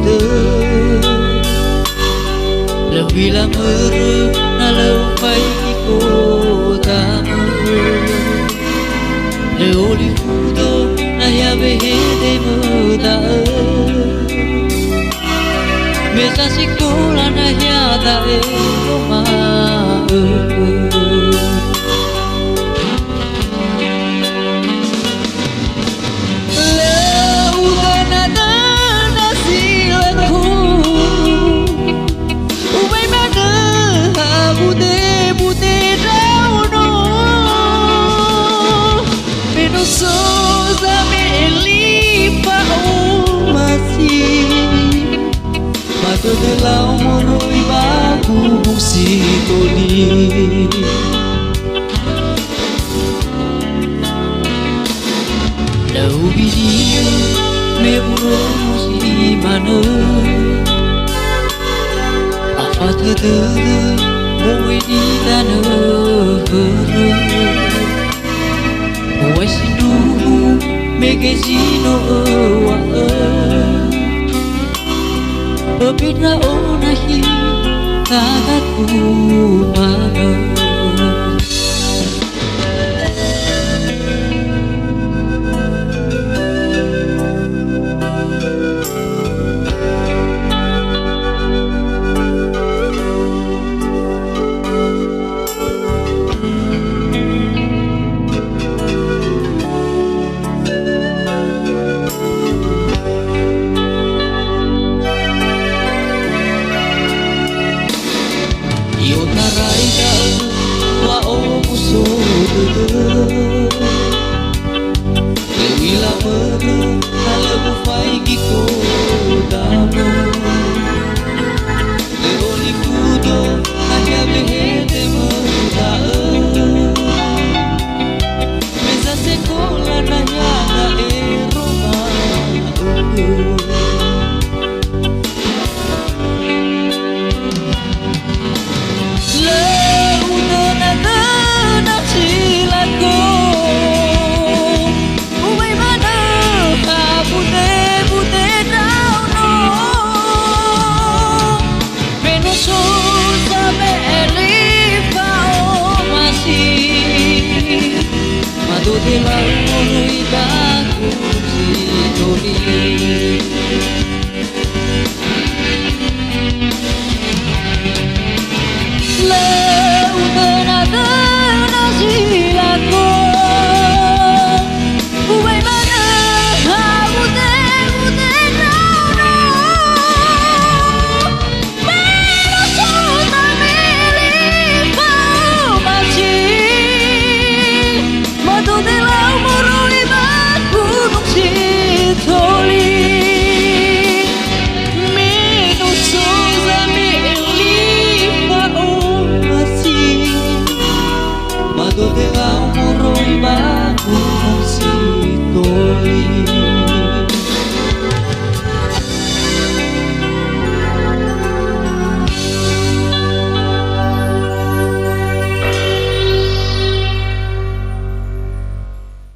tơ lâu vì là mơ na lâu phải cô ta mơ lâu li fudo na ya về de mơ ta me sa si cô la na ya ta e ma Tôi để lao mồ rồi ba cu bung si tôi đi đâu bị đi mê buồn gì mà nơi apa thơ thơ môi đi ta nơi môi xin du mê cái gì nó Berbeda onahi kakakku mana yêu ta rai ta wa o muso Dewi la mơ ala bu fai ki ko da mơ de oli kudo hanya behe de mơ da mesa se kola na ya da e roma de la y baku si doli la una na silako uai mana bude no pero sota meli pau machi de la moro y baku si toli meno soza me lipa o asi mado de la moro y baku si toli